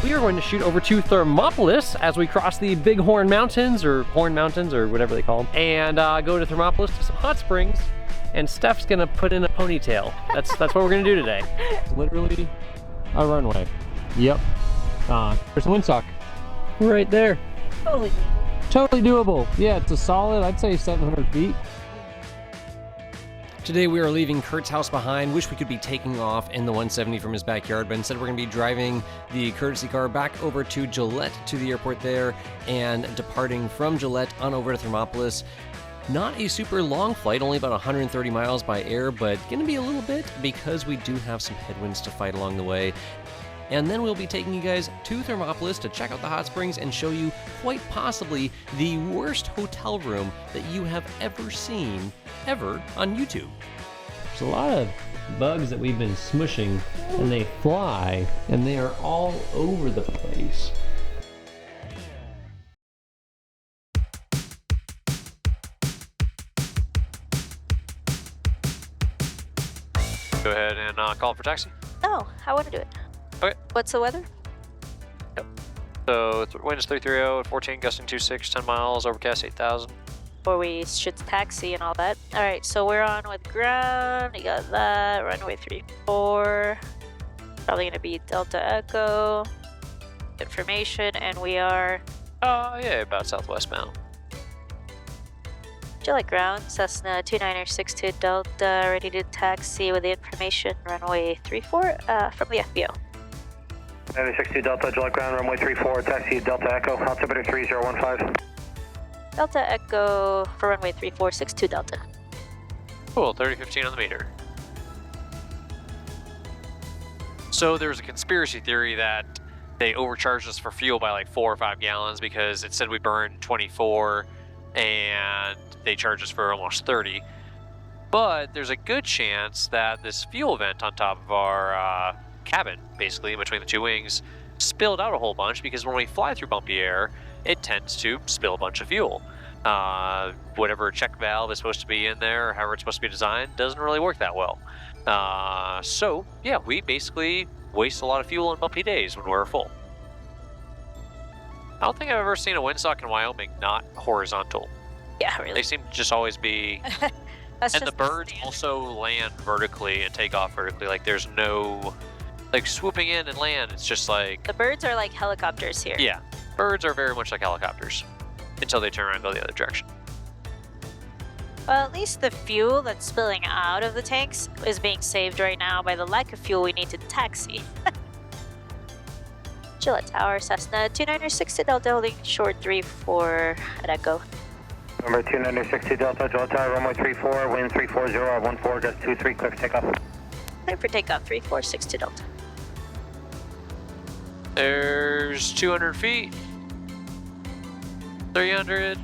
we are going to shoot over to Thermopolis as we cross the Big Horn Mountains, or whatever they call them, and go to Thermopolis to some hot springs. And Steph's gonna put in a ponytail. That's what we're gonna do today. Literally a runway. Yep. There's a windsock right there. Totally doable. Yeah, it's a solid, I'd say 700 feet. Today we are leaving Kurt's house behind. Wish we could be taking off in the 170 from his backyard, but instead we're going to be driving the courtesy car back over to Gillette, to the airport there, and departing from Gillette on over to Thermopolis. Not a super long flight, only about 130 miles by air, but gonna be a little bit because we do have some headwinds to fight along the way. And then we'll be taking you guys to Thermopolis to check out the hot springs and show you quite possibly the worst hotel room that you have ever seen, ever, on YouTube. There's a lot of bugs that we've been smushing, and they fly, and they are all over the place. Go ahead and call for taxi. Oh, I want to do it. Okay. What's the weather? Yep. So wind is 330 at 14, gusting 26, 10 miles, overcast 8,000. Before we should taxi and all that. All right, so we're on with ground. You got that. Runway 34. Probably gonna be Delta Echo. Information, and we are. Yeah, about southwest bound. Gillette ground, Cessna 2962 Delta, ready to taxi with the information, runway 34 from the FBO. 2962 Delta, Gillette ground, runway 34, taxi Delta Echo, altimeter 3015. Delta Echo for runway 3462 Delta. Cool, 3015 on the meter. So there's a conspiracy theory that they overcharged us for fuel by like 4 or 5 gallons because it said we burned 24 and they charged us for almost 30. But there's a good chance that this fuel vent on top of our cabin, basically in between the two wings, spilled out a whole bunch because when we fly through bumpy air, it tends to spill a bunch of fuel. Whatever check valve is supposed to be in there, or however it's supposed to be designed, doesn't really work that well. So yeah, we basically waste a lot of fuel on bumpy days when we're full. I don't think I've ever seen a windsock in Wyoming not horizontal. Yeah, really. They seem to just always be... and the birds also land vertically and take off vertically. Like there's no like swooping in and land. It's just like... The birds are like helicopters here. Yeah, birds are very much like helicopters until they turn around and go the other direction. Well, at least the fuel that's spilling out of the tanks is being saved right now by the lack of fuel we need to taxi. Gillette Tower, Cessna 2960 Delta, holding short 34 at Echo. Number 2960 Delta, Gillette Tower, runway 34, wind 340, 14, gust 23, clear for takeoff. Clear for takeoff, 3462 Delta. There's 200 feet, 300,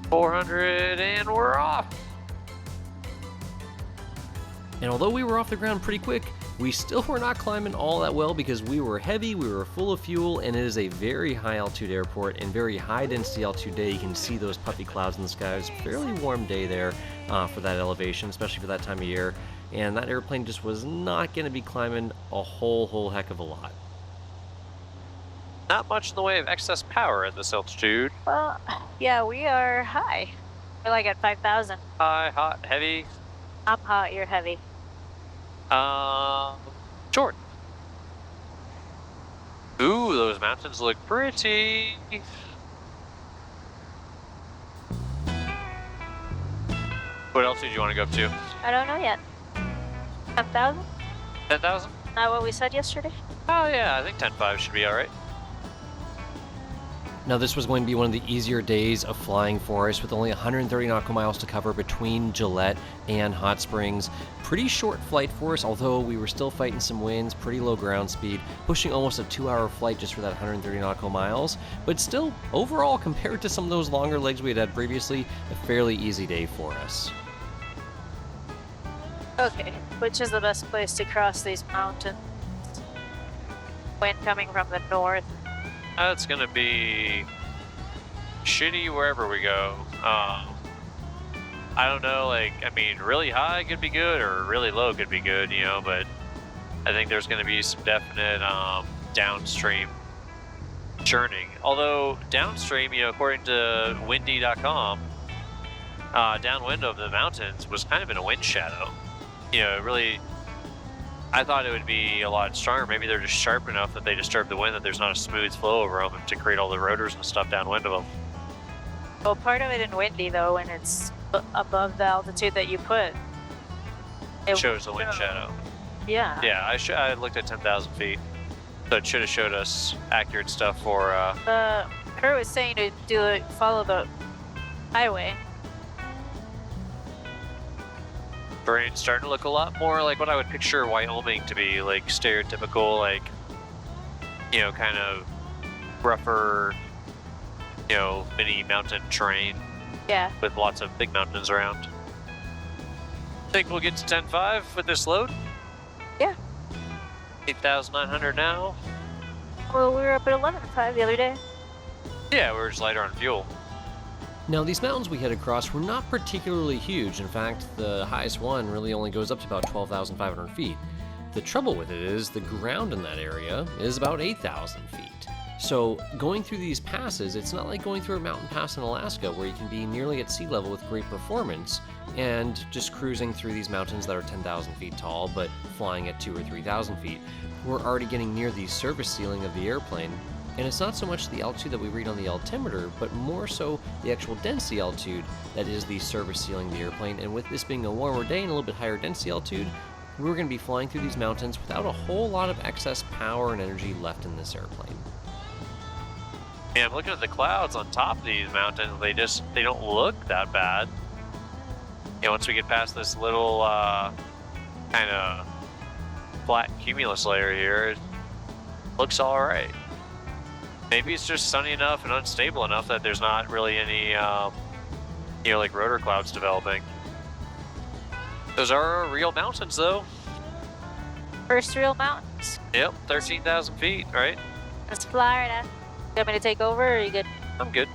400, and we're off. And although we were off the ground pretty quick, we still were not climbing all that well because we were heavy, we were full of fuel, and it is a very high altitude airport and very high density altitude day. You can see those puffy clouds in the sky. It was a fairly warm day there for that elevation, especially for that time of year. And that airplane just was not going to be climbing a whole heck of a lot. Not much in the way of excess power at this altitude. Well, yeah, we are high. We're like at 5,000. High, hot, heavy. I'm hot, you're heavy. Short. Ooh, those mountains look pretty. What else did you want to go up to? I don't know yet. 10,000? 10,000? Not what we said yesterday? Oh yeah, I think 10.5 should be alright. Now this was going to be one of the easier days of flying for us with only 130 nautical miles to cover between Gillette and Hot Springs. Pretty short flight for us, although we were still fighting some winds, pretty low ground speed, pushing almost a 2-hour flight just for that 130 nautical miles. But still, overall, compared to some of those longer legs we had had previously, a fairly easy day for us. Okay, which is the best place to cross these mountains? Wind coming from the north. It's gonna be shitty wherever we go. I don't know, like, I mean, really high could be good or really low could be good, you know, but I think there's gonna be some definite downstream churning. Although downstream, according to windy.com, downwind of the mountains was kind of in a wind shadow. Really, I thought it would be a lot stronger. Maybe they're just sharp enough that they disturb the wind, that there's not a smooth flow over them to create all the rotors and stuff downwind of them. Well, part of it in windy, though, when it's above the altitude that you put, It shows the wind shadow. Yeah. Yeah, I looked at 10,000 feet. So it should have showed us accurate stuff for... Kurt was saying to follow the highway. Terrain's starting to look a lot more like what I would picture Wyoming to be, like stereotypical, like, kind of rougher, mini mountain terrain. Yeah. With lots of big mountains around. Think we'll get to 10.5 with this load? Yeah. 8,900 now. Well, we were up at 11.5 the other day. Yeah, we're just lighter on fuel. Now, these mountains we head across were not particularly huge. In fact, the highest one really only goes up to about 12,500 feet. The trouble with it is the ground in that area is about 8,000 feet. So going through these passes, it's not like going through a mountain pass in Alaska where you can be nearly at sea level with great performance and just cruising through these mountains that are 10,000 feet tall but flying at 2,000 or 3,000 feet. We're already getting near the surface ceiling of the airplane, and it's not so much the altitude that we read on the altimeter, but more so the actual density altitude that is the surface ceiling of the airplane. And with this being a warmer day and a little bit higher density altitude, we're going to be flying through these mountains without a whole lot of excess power and energy left in this airplane. Yeah, I'm looking at the clouds on top of these mountains. They don't look that bad. Once we get past this little kind of flat cumulus layer here, it looks all right. Maybe it's just sunny enough and unstable enough that there's not really any, like rotor clouds developing. Those are real mountains, though. First real mountains. Yep, 13,000 feet, right? It's Florida. You want me to take over, or are you good? I'm good.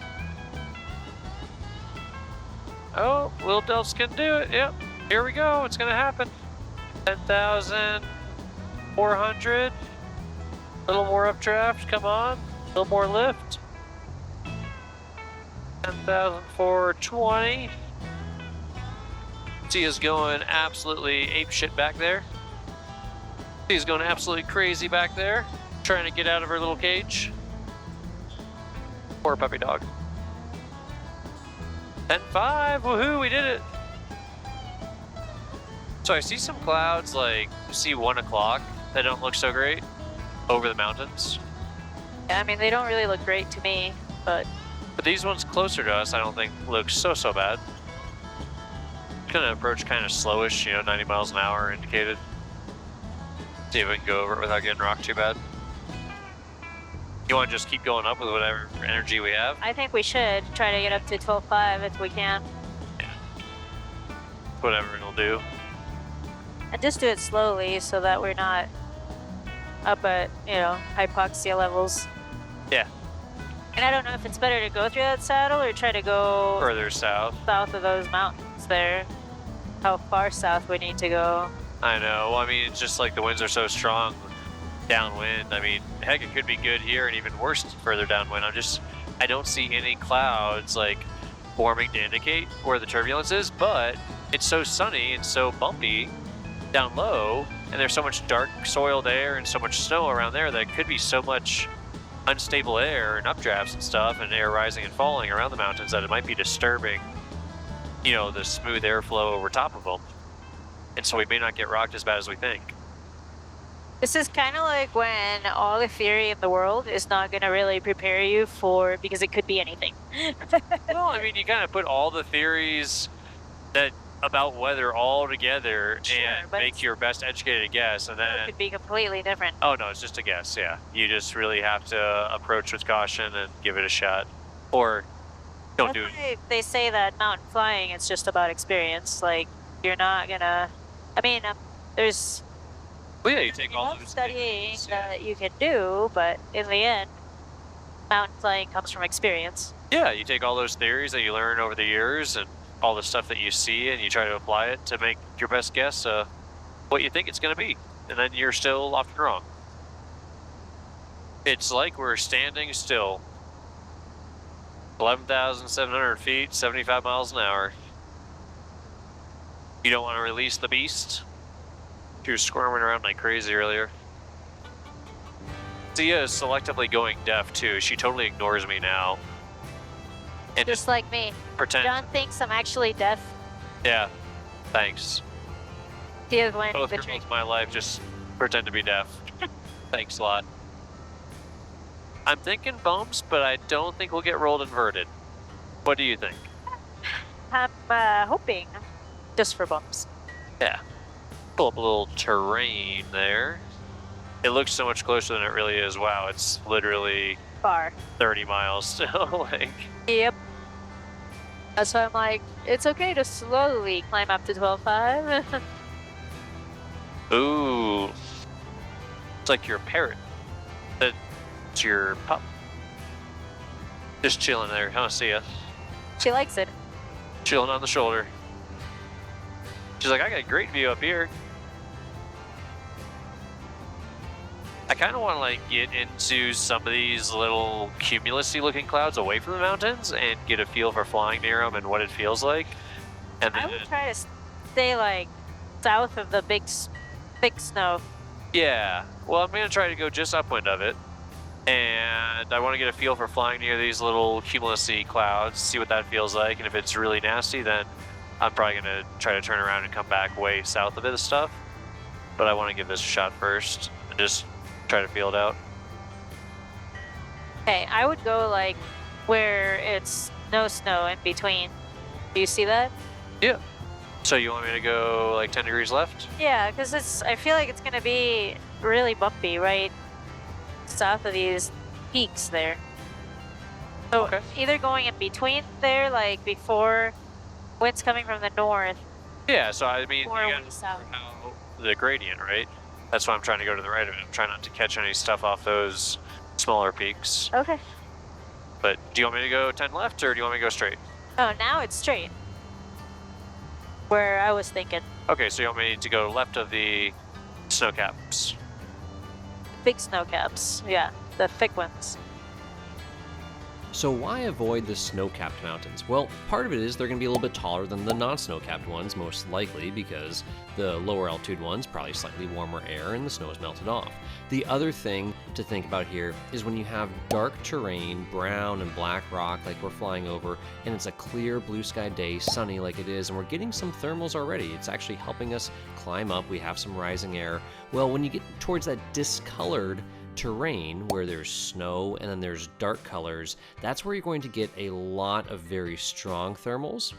Oh, Will Delfs can do it. Yep, here we go. It's gonna happen. 10,400. A little more updraft. Come on. A little more lift. 10,420. Tia's going absolutely apeshit back there. Tia's going absolutely crazy back there, trying to get out of her little cage. Poor puppy dog. 10.5, woohoo, we did it. So I see some clouds, like, see 1 o'clock that don't look so great over the mountains. Yeah, I mean, they don't really look great to me, but these ones closer to us, I don't think look so bad. Gonna approach kind of slowish, 90 miles an hour indicated. See if we can go over it without getting rocked too bad. You want to just keep going up with whatever energy we have? I think we should try to get up to 12.5 if we can. Yeah. Whatever it'll do. And just do it slowly so that we're not up at, hypoxia levels. Yeah. And I don't know if it's better to go through that saddle or try to go further south of those mountains there. How far south we need to go. I know. Well, I mean, it's just like the winds are so strong downwind. I mean, heck, it could be good here and even worse further downwind. I don't see any clouds like forming to indicate where the turbulence is, but it's so sunny and so bumpy down low, and there's so much dark soiled air and so much snow around there that it could be so much unstable air and updrafts and stuff and air rising and falling around the mountains that it might be disturbing, the smooth airflow over top of them. And so we may not get rocked as bad as we think. This is kind of like when all the theory in the world is not going to really prepare you because it could be anything. Well, I mean, you kind of put all the theories about weather all together and make your best educated guess, and then it could be completely different. Oh no, it's just a guess. Yeah, you just really have to approach with caution and give it a shot, or don't do it. They say that mountain flying is just about experience. Like, you're not gonna. I mean, there's. Well, yeah, you take all those studying things, that you can do, but in the end, mountain flying comes from experience. Yeah, you take all those theories that you learn over the years and all the stuff that you see, and you try to apply it to make your best guess what you think it's going to be, and then you're still often wrong. It's like we're standing still. 11,700 feet, 75 miles an hour. You don't want to release the beast? She was squirming around like crazy earlier. Sia is selectively going deaf too. She totally ignores me now. And Just like me. pretend. John thinks I'm actually deaf. Yeah. Thanks. He is learning Both the girls trick. in my life just pretend to be deaf. Thanks a lot. I'm thinking bumps, but I don't think we'll get rolled inverted. What do you think? I'm hoping just for bumps. Yeah. Pull up a little terrain there. It looks so much closer than it really is. Wow, it's literally Far. 30 miles still. Like, Yep. That's why I'm like, it's okay to slowly climb up to 12.5. ooh. It's like your parrot. That's your pup. Just chilling there. Huh, see ya. She likes it. Chilling on the shoulder. She's like, I got a great view up here. I kind of want to like get into some of these little cumulusy looking clouds away from the mountains and get a feel for flying near them and what it feels like. And then, I would try to stay like south of the thick snow. yeah, well, I'm gonna try to go just upwind of it, and I want to get a feel for flying near these little cumulusy clouds, see what that feels like, and if it's really nasty, then I'm probably gonna try to turn around and come back way south of this stuff. But I want to give this a shot first and just try to feel it out. Okay, I would go like where it's no snow in between. Do you see that? Yeah. So you want me to go like 10 degrees left? Yeah, because I feel like it's gonna be really bumpy right south of these peaks there. So Okay. either going in between there, like before wind's coming from the north, Yeah, so I mean, or you way got south. the gradient, right? That's why I'm trying to go to the right of it. I'm trying not to catch any stuff off those smaller peaks. Okay. But do you want me to go 10 left or do you want me to go straight? Oh, now it's straight. Where I was thinking. Okay, so you want me to go left of the snow caps. Big snow caps. Yeah, the thick ones. So why avoid the snow-capped mountains? Well, part of it is they're going to be a little bit taller than the non-snow-capped ones, most likely because the lower altitude ones probably slightly warmer air and the snow is melted off. The other thing to think about here is when you have dark terrain, brown and black rock like we're flying over, and it's a clear blue sky day, sunny like it is, and we're getting some thermals already. It's actually helping us climb up. We have some rising air. Well, when you get towards that discolored terrain where there's snow and then there's dark colors, that's where you're going to get a lot of very strong thermals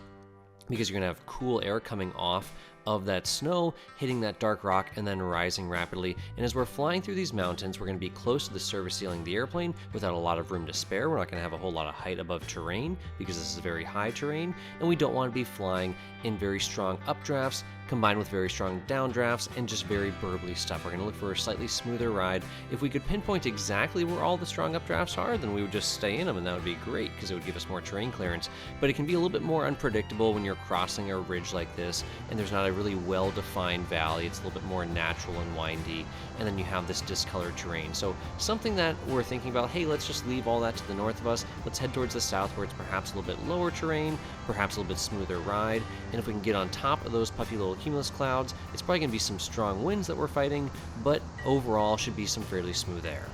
because you're going to have cool air coming off of that snow, hitting that dark rock, and then rising rapidly. And as we're flying through these mountains, we're going to be close to the surface ceiling of the airplane without a lot of room to spare. We're not going to have a whole lot of height above terrain because this is very high terrain, and we don't want to be flying in very strong updrafts combined with very strong downdrafts and just very burbly stuff. We're going to look for a slightly smoother ride. If we could pinpoint exactly where all the strong updrafts are, then we would just stay in them, and that would be great because it would give us more terrain clearance. But it can be a little bit more unpredictable when you're crossing a ridge like this and there's not a really well-defined valley. It's a little bit more natural and windy, and then you have this discolored terrain. So something that we're thinking about, hey, let's just leave all that to the north of us. Let's head towards the south where it's perhaps a little bit lower terrain, perhaps a little bit smoother ride. And if we can get on top of those puffy little cumulus clouds, it's probably going to be some strong winds that we're fighting, but overall should be some fairly smooth air.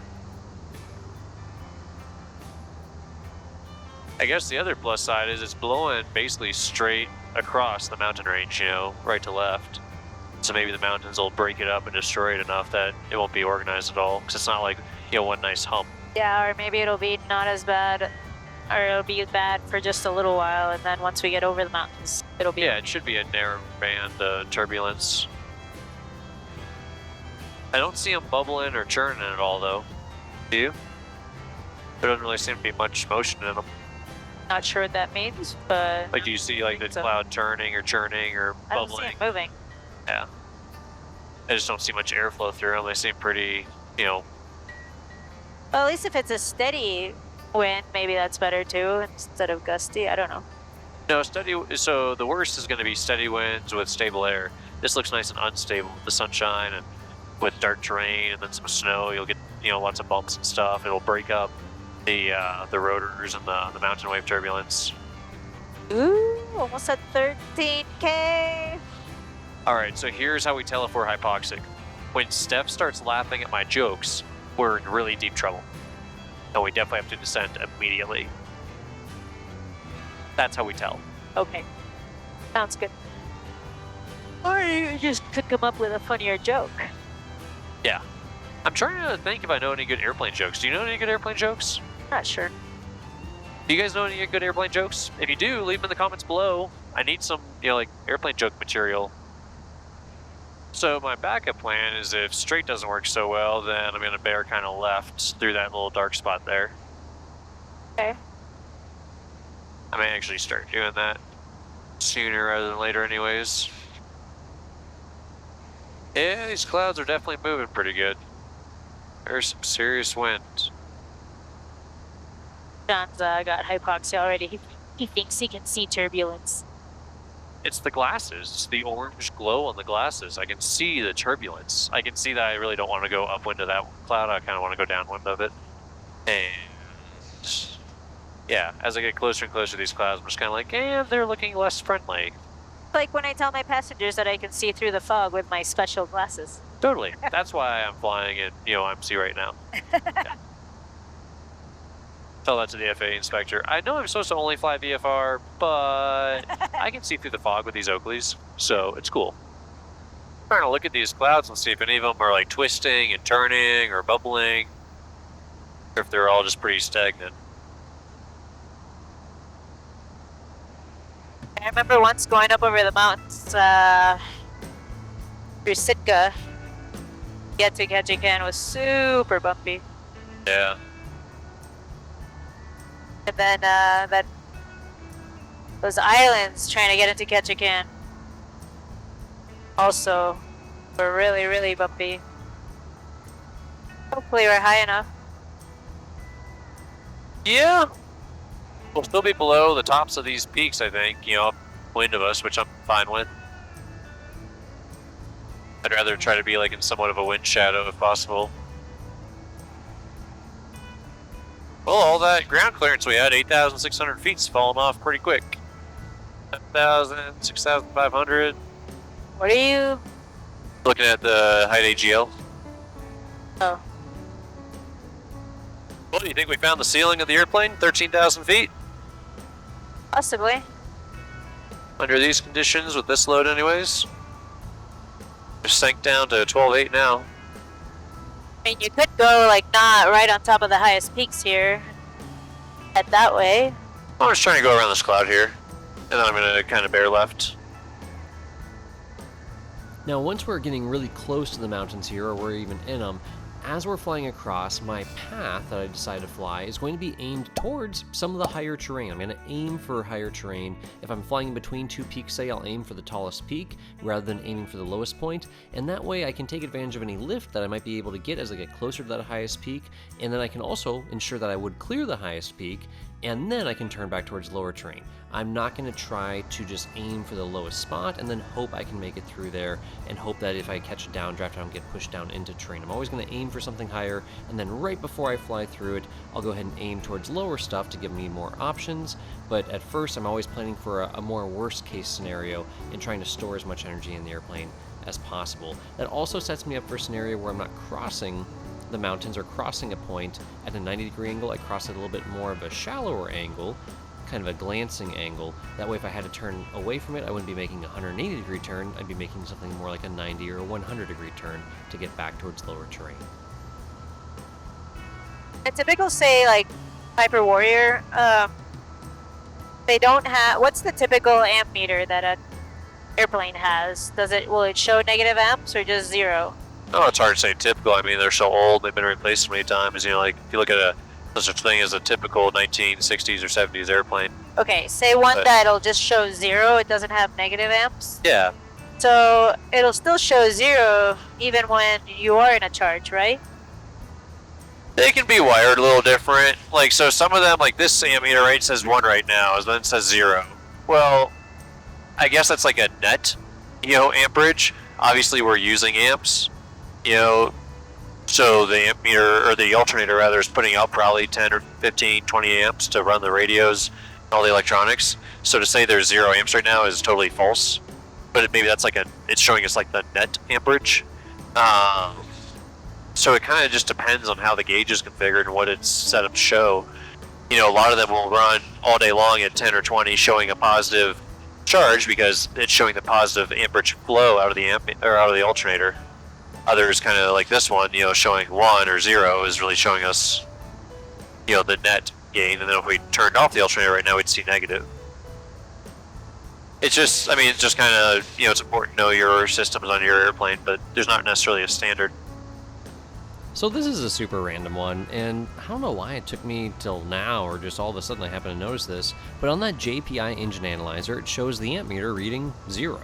I guess the other plus side is it's blowing basically straight across the mountain range, you know, right to left. So maybe the mountains will break it up and destroy it enough that it won't be organized at all, because it's not like, you know, one nice hump. Yeah, or maybe it'll be not as bad, or it'll be bad for just a little while, and then once we get over the mountains, it'll be... Yeah, it should be a narrow band turbulence. I don't see them bubbling or churning at all, though. Do you? There doesn't really seem to be much motion in them. Not sure what that means, but Like, do you see like the So- cloud turning or churning or I don't see bubbling? it moving. Yeah. I just don't see much airflow through them. They seem pretty, you know. Well, at least if it's a steady wind, maybe that's better too, instead of gusty. I don't know. No, steady. So the worst is going to be steady winds with stable air. This looks nice and unstable with the sunshine and with dark terrain and then some snow. You'll get lots of bumps and stuff. It'll break up the rotors and the mountain wave turbulence. Ooh, almost at 13K. All right, so here's how we tell if we're hypoxic. When Steph starts laughing at my jokes, we're in really deep trouble. And we definitely have to descend immediately. That's how we tell. Okay, sounds good. Or you just could come up with a funnier joke. Yeah. I'm trying to think if I know any good airplane jokes. Do you know any good airplane jokes? Not sure. Do you guys know any good airplane jokes? If you do, leave them in the comments below. I need some, like airplane joke material. So my backup plan is if straight doesn't work so well, then I'm gonna bear kind of left through that little dark spot there. Okay. I may actually start doing that sooner rather than later anyways. Yeah, these clouds are definitely moving pretty good. There's some serious wind. John's got hypoxia already. He thinks he can see turbulence. It's the glasses. It's the orange glow on the glasses. I can see the turbulence. I can see that I really don't want to go upwind of that cloud. I kind of want to go downwind of it. And yeah, as I get closer and closer to these clouds, I'm just kind of like, they're looking less friendly. Like when I tell my passengers that I can see through the fog with my special glasses. Totally. That's why I'm flying at, MC right now. Yeah. Tell that to the FAA inspector. I know I'm supposed to only fly VFR, but I can see through the fog with these Oakleys, so it's cool. I'm trying to look at these clouds and see if any of them are like twisting and turning or bubbling, or if they're all just pretty stagnant. I remember once going up over the mountains through Sitka. Get to Ketchikan was super bumpy. Yeah. And then those islands trying to get into Ketchikan also were really, really bumpy. Hopefully we're high enough. Yeah. We'll still be below the tops of these peaks, I think, upwind of us, which I'm fine with. I'd rather try to be like in somewhat of a wind shadow if possible. Well, all that ground clearance we had, 8,600 feet's fallen off pretty quick. 7,000, 6,500. What are you? Looking at the height AGL. Oh. Well, do you think we found the ceiling of the airplane? 13,000 feet? Possibly. Under these conditions, with this load anyways. Just sank down to 12.8 now. I mean, you could go, like, not right on top of the highest peaks here. Head that way. I'm just trying to go around this cloud here. And then I'm going to kind of bear left. Now, once we're getting really close to the mountains here, or we're even in them, as we're flying across, my path that I decided to fly is going to be aimed towards some of the higher terrain. I'm going to aim for higher terrain. If I'm flying in between two peaks, say, I'll aim for the tallest peak rather than aiming for the lowest point. And that way I can take advantage of any lift that I might be able to get as I get closer to that highest peak. And then I can also ensure that I would clear the highest peak, and then I can turn back towards lower terrain. I'm not going to try to just aim for the lowest spot and then hope I can make it through there and hope that if I catch a downdraft I don't get pushed down into terrain. I'm always going to aim for something higher, and then right before I fly through it, I'll go ahead and aim towards lower stuff to give me more options. But at first, I'm always planning for a more worst case scenario and trying to store as much energy in the airplane as possible. That also sets me up for a scenario where I'm not crossing the mountains or crossing a point at a 90-degree angle. I cross at a little bit more of a shallower angle, kind of a glancing angle. That way if I had to turn away from it, I wouldn't be making a 180-degree turn. I'd be making something more like a 90 or a 100-degree turn to get back towards lower terrain. A typical, say, like, Hyper Warrior, they don't have... What's the typical amp meter that an airplane has? Will it show negative amps or just 0? Oh, it's hard to say typical. I mean, they're so old, they've been replaced so many times. Like, if you look at such a thing as a typical 1960s or 70s airplane. Okay, say one that'll just show 0, it doesn't have negative amps? Yeah. So, it'll still show 0 even when you are in a charge, right? They can be wired a little different. Like, so some of them, like this ammeter right says 1 right now, and then it says 0. Well, I guess that's like a net, amperage. Obviously, we're using amps. So the amp meter, or the alternator rather, is putting out probably 10 or 15, 20 amps to run the radios, all the electronics. So to say there's 0 amps right now is totally false. But maybe that's like it's showing us like the net amperage. So it kind of just depends on how the gauge is configured and what it's set up to show. You know, a lot of them will run all day long at 10 or 20, showing a positive charge because it's showing the positive amperage flow out of the out of the alternator. Others, kind of like this one, you know, showing 1 or 0 is really showing us, you know, the net gain. And then if we turned off the alternator right now, we'd see negative. It's just, I mean, it's just kind of, you know, it's important to know your systems on your airplane, but there's not necessarily a standard. So this is a super random one, and I don't know why it took me till now, or just all of a sudden I happened to notice this, but on that JPI engine analyzer, it shows the amp meter reading 0.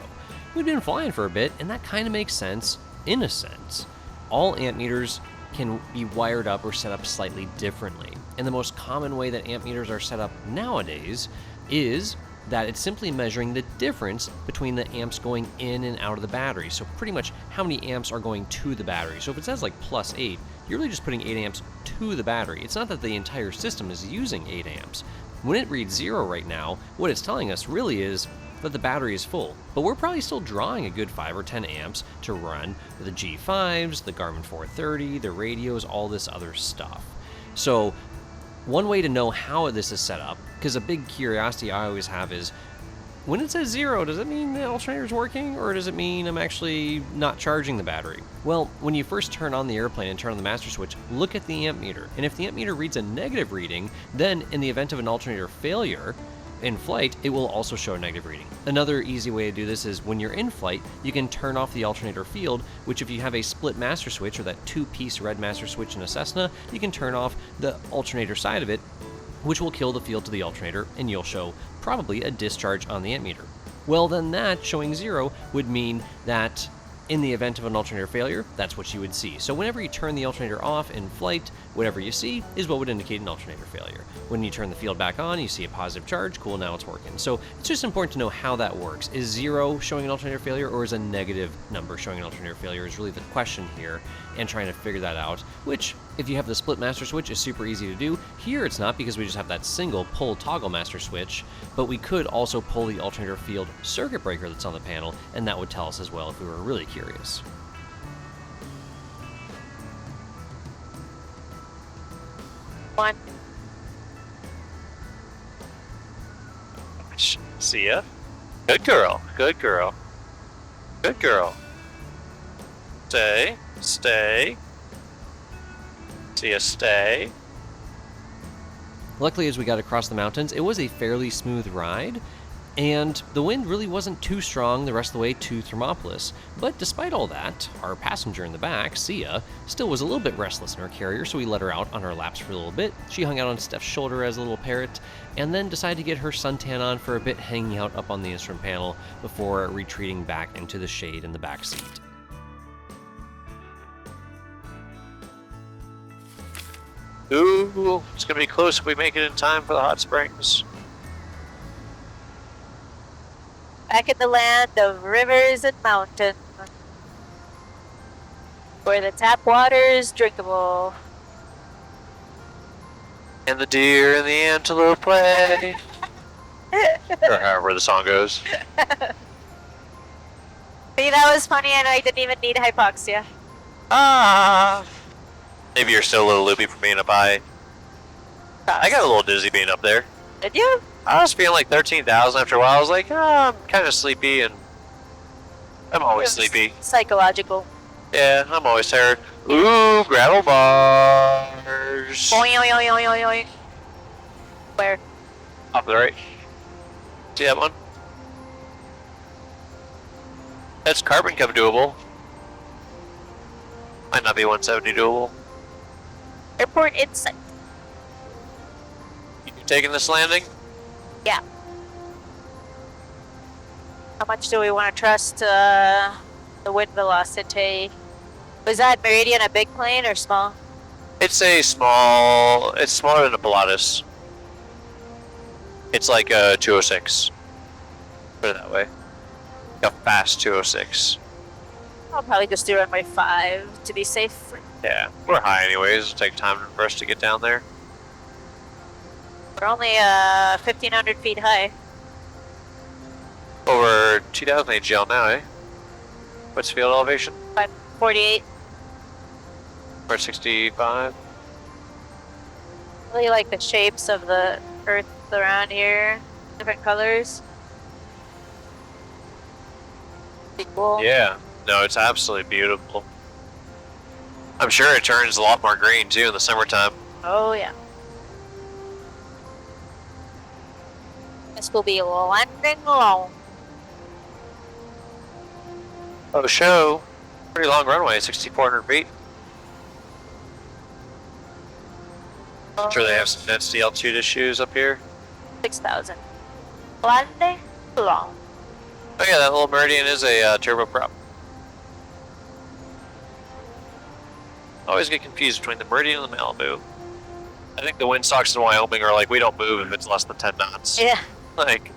We've been flying for a bit, and that kind of makes sense, in a sense. All amp meters can be wired up or set up slightly differently, and the most common way that amp meters are set up nowadays is that it's simply measuring the difference between the amps going in and out of the battery. So pretty much how many amps are going to the battery. So if it says like +8, you're really just putting 8 amps to the battery. It's not that the entire system is using 8 amps. When it reads 0 right now, what it's telling us really is that the battery is full. But we're probably still drawing a good 5 or 10 amps to run the G5s, the Garmin 430, the radios, all this other stuff. So one way to know how this is set up, because a big curiosity I always have is, when it says 0, does it mean the alternator is working, or does it mean I'm actually not charging the battery? Well, when you first turn on the airplane and turn on the master switch, look at the amp meter. And if the amp meter reads a negative reading, then in the event of an alternator failure in flight, it will also show a negative reading. Another easy way to do this is when you're in flight, you can turn off the alternator field, which if you have a split master switch, or that 2-piece red master switch in a Cessna, you can turn off the alternator side of it, which will kill the field to the alternator, and you'll show probably a discharge on the amp meter. Well, then that showing 0 would mean that in the event of an alternator failure, that's what you would see. So whenever you turn the alternator off in flight, whatever you see is what would indicate an alternator failure. When you turn the field back on, you see a positive charge. Cool, now it's working. So it's just important to know how that works. Is 0 showing an alternator failure, or is a negative number showing an alternator failure is really the question here, and trying to figure that out, which if you have the split master switch is super easy to do. Here it's not, because we just have that single pull toggle master switch, but we could also pull the alternator field circuit breaker that's on the panel, and that would tell us as well if we were really curious. One. See ya. Good girl. Good girl. Good girl. Stay. Stay. See ya. Stay. Luckily, as we got across the mountains, it was a fairly smooth ride, and the wind really wasn't too strong the rest of the way to Thermopolis. But despite all that, our passenger in the back, Sia, still was a little bit restless in her carrier, so we let her out on our laps for a little bit. She hung out on Steph's shoulder as a little parrot, and then decided to get her suntan on for a bit, hanging out up on the instrument panel before retreating back into the shade in the back seat. Ooh, it's gonna be close if we make it in time for the hot springs. Back in the land of rivers and mountains, where the tap water is drinkable. And the deer and the antelope play. Or however the song goes. See, that was funny, and I didn't even need hypoxia. Ah. Maybe you're still a little loopy from being up high. I got a little dizzy being up there. Did you? I was feeling like 13,000 after a while. I was like, oh, I'm kind of sleepy, and I'm always sleepy. Psychological. Yeah, I'm always tired. Ooh, gravel bars. Oing, oing, oing, oing, oing, oing. Where? Off to the right. See that one? That's carbon cub doable. Might not be 170 doable. Airport insight. You taking this landing? Yeah. How much do we want to trust the wind velocity? Was that Meridian a big plane or small? It's a small. It's smaller than a Pilatus. It's like a 206. Put it that way. A fast 206. I'll probably just do runway 5 to be safe. Yeah, we're high anyways. It'll take time for us to get down there. We're only 1,500 feet high. Over 2,000 AGL now, eh? What's field elevation? 548. We're at 65. Really like the shapes of the earth around here. Different colors. Pretty cool. Yeah, no, it's absolutely beautiful. I'm sure it turns a lot more green too in the summertime. Oh yeah. This will be landing long. Oh, show. Pretty long runway, 6,400 feet. I'm sure they have some density altitude issues up here. 6,000. Landing long. Oh yeah, that little Meridian is a turboprop. Always get confused between the Meridian and the Malibu. I think the windstocks in Wyoming are like, we don't move if it's less than 10 knots. Yeah. Like,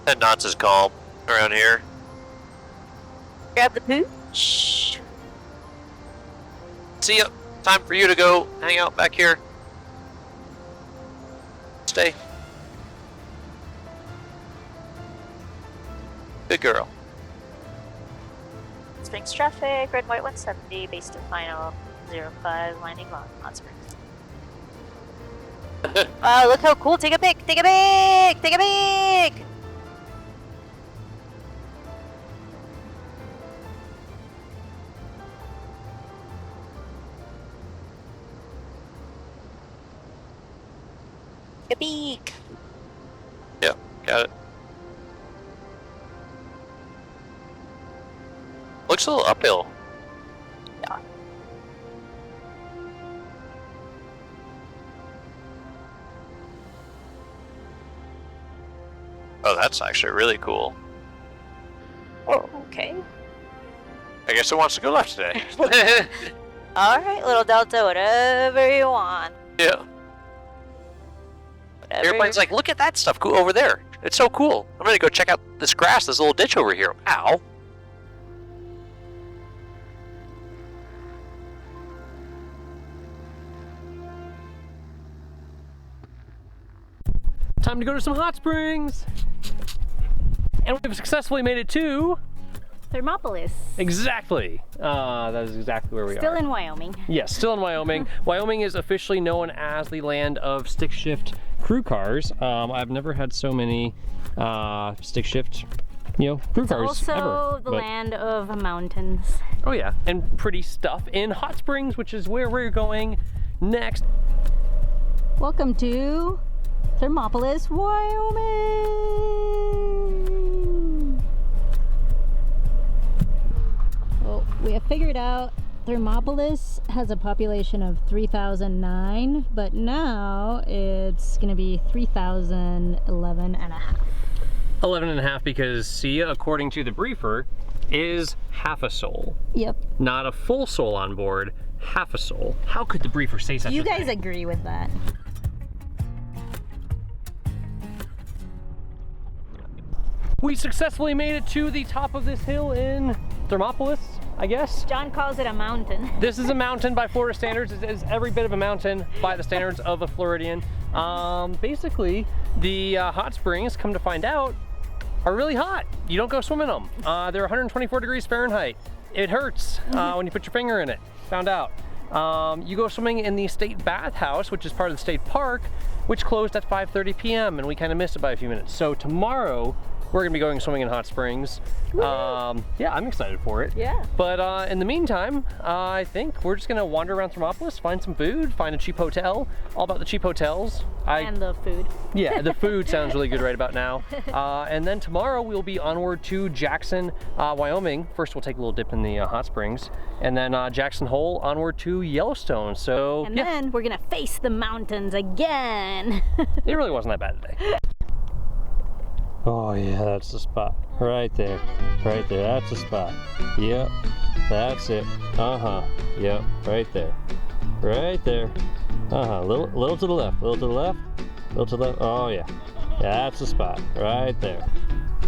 10 knots is calm around here. Grab the pooch. See ya. Time for you to go hang out back here. Stay. Good girl. Springs traffic, red white 170, base to final 05, landing long, hot springs. Oh, look how cool! Take a pic! Take a pic! Take a pic! Take a peek! Yeah, got it. Looks a little uphill. Yeah. Oh, that's actually really cool. Oh, okay. I guess it wants to go left today. Alright, little Delta, whatever you want. Yeah. Whatever Airplane's like, look at that stuff cool over there. It's so cool. I'm gonna go check out this grass, this little ditch over here. Ow. Time to go to some hot springs. And we've successfully made it to... Thermopolis. Exactly. That is exactly where we are. Still in Wyoming. Yes, still in Wyoming. Wyoming is officially known as the land of stick shift crew cars. I've never had so many stick shift, crew cars Also ever. the land of mountains. Oh yeah, and pretty stuff in hot springs, which is where we're going next. Welcome to Thermopolis, Wyoming. Well, we have figured out Thermopolis has a population of 3,009, but now it's going to be 3,011 and a half. 11 and a half because Sia, according to the briefer, is half a soul. Yep. Not a full soul on board, half a soul. How could the briefer say such a You thing? guys agree with that? We successfully made it to the top of this hill in Thermopolis, I guess. John calls it a mountain. This is a mountain by Florida standards. It is every bit of a mountain by the standards of a Floridian. Basically, the hot springs, come to find out, are really hot. You don't go swim in them. They're 124 degrees Fahrenheit. It hurts when you put your finger in it. Found out. You go swimming in the state bathhouse, which is part of the state park, which closed at 5:30 p.m. and we kind of missed it by a few minutes. So tomorrow, we're gonna be going swimming in hot springs. Yeah, I'm excited for it. Yeah. But in the meantime, I think we're just gonna wander around Thermopolis, find some food, find a cheap hotel. All about the cheap hotels. And the food. Yeah, the food sounds really good right about now. And then tomorrow we'll be onward to Jackson, Wyoming. First we'll take a little dip in the hot springs, and then Jackson Hole onward to Yellowstone. So And yeah, then we're gonna face the mountains again. it really wasn't that bad today. Oh yeah, that's the spot. Right there. Right there, that's the spot. Yep, that's it. Yep, right there. Right there. Little to the left, little to the left, little to the left. Oh yeah, that's the spot. Right there.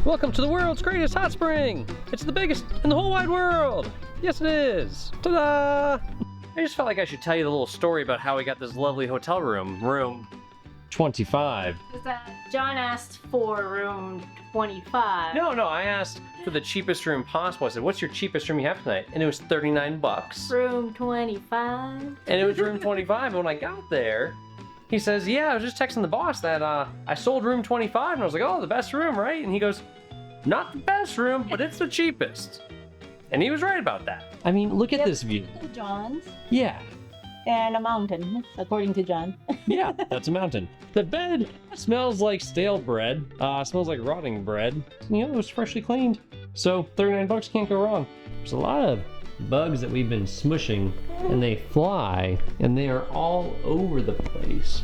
Welcome to the world's greatest hot spring. It's the biggest in the whole wide world. Yes it is. Ta-da! I just felt like I should tell you the little story about how we got this lovely hotel room. Room 25. John asked for room 25. No, I asked for the cheapest room possible. I said, what's your cheapest room you have tonight? And it was 39 bucks. Room 25. And it was room 25. And when I got there, he says, yeah, I was just texting the boss that I sold room 25. And I was like, oh, the best room, right? And he goes, not the best room, but it's the cheapest. And he was right about that. I mean, look at this view. John's. Yeah. And a mountain, according to John. Yeah, that's a mountain. The bed smells like stale bread. Smells like rotting bread. You know, it was freshly cleaned. So 39 bucks can't go wrong. There's a lot of bugs that we've been smushing, and they fly, and they are all over the place.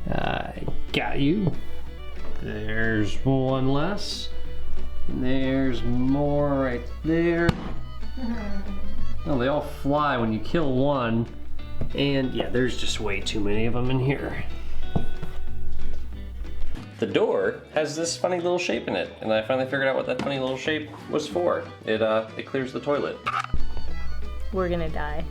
I got you. There's one less. And there's more right there. Oh, they all fly when you kill one. And yeah, there's just way too many of them in here. The door has this funny little shape in it, and I finally figured out what that funny little shape was for. It clears the toilet. We're gonna die.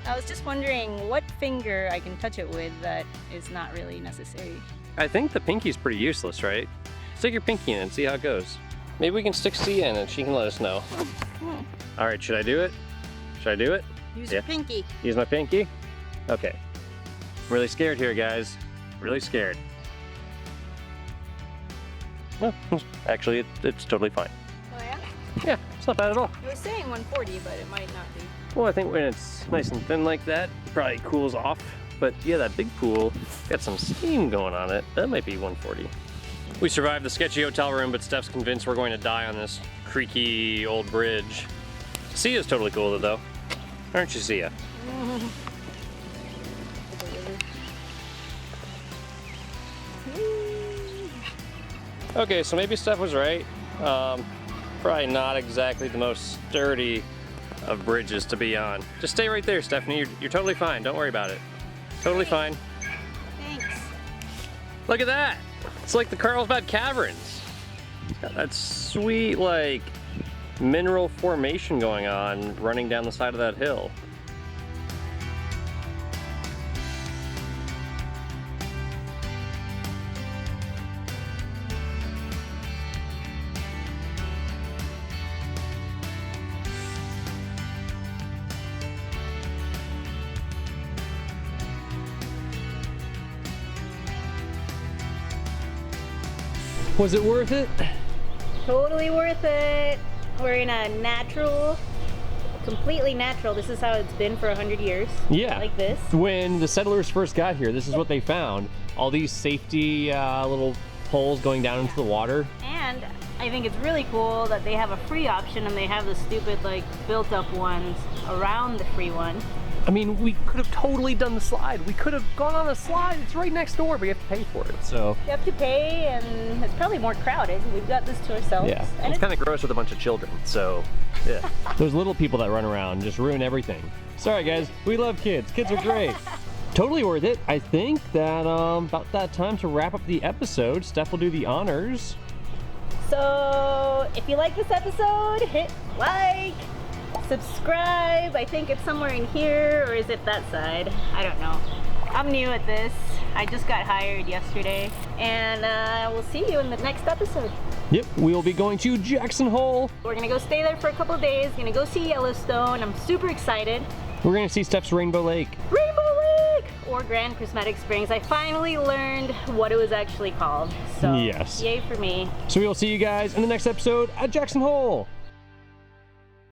I was just wondering what finger I can touch it with that is not really necessary. I think the pinky's pretty useless, right? Stick your pinky in and see how it goes. Maybe we can stick Sia in and she can let us know. All right, should I do it? Should I do it? Use your pinky. Use my pinky? Okay. I'm really scared here, guys. Really scared. Well, actually, it's totally fine. Oh yeah? Yeah, it's not bad at all. It was saying 140, but it might not be. Well, I think when it's nice and thin like that, it probably cools off. But yeah, that big pool got some steam going on it. That might be 140. We survived the sketchy hotel room, but Steph's convinced we're going to die on this creaky old bridge. Sia's totally cool with it though. Aren't you, Sia? Okay, so maybe Steph was right. Probably not exactly the most sturdy of bridges to be on. Just stay right there, Stephanie. You're totally fine. Don't worry about it. Totally fine. Thanks. Look at that. It's like the Carlsbad Caverns. It's got that sweet, like, mineral formation going on running down the side of that hill. Was it worth it? Totally worth it. We're in a natural, completely natural. This is how it's been for 100 years. Yeah. Like this. When the settlers first got here, this is what they found. All these safety little holes going down into the water. And I think it's really cool that they have a free option and they have the stupid like built up ones around the free one. I mean, we could have totally done the slide. We could have gone on a slide. It's right next door, but we have to pay for it, so. You have to pay, and it's probably more crowded. We've got this to ourselves. Yeah, and it's kind of gross with a bunch of children, so, yeah. Those little people that run around just ruin everything. Sorry, guys. We love kids. Kids are great. Totally worth it. I think that about that time to wrap up the episode. Steph will do the honors. So, if you like this episode, hit like. Subscribe. I think it's somewhere in here, or is it that side? I don't know. I'm new at this. I just got hired yesterday, and we'll see you in the next episode. Yep, we'll be going to Jackson Hole. We're gonna go stay there for a couple of days. Gonna go see Yellowstone. I'm super excited. We're gonna see Steph's Rainbow Lake. Rainbow Lake! Or Grand Prismatic Springs. I finally learned what it was actually called. So, yes. Yay for me. So we will see you guys in the next episode at Jackson Hole.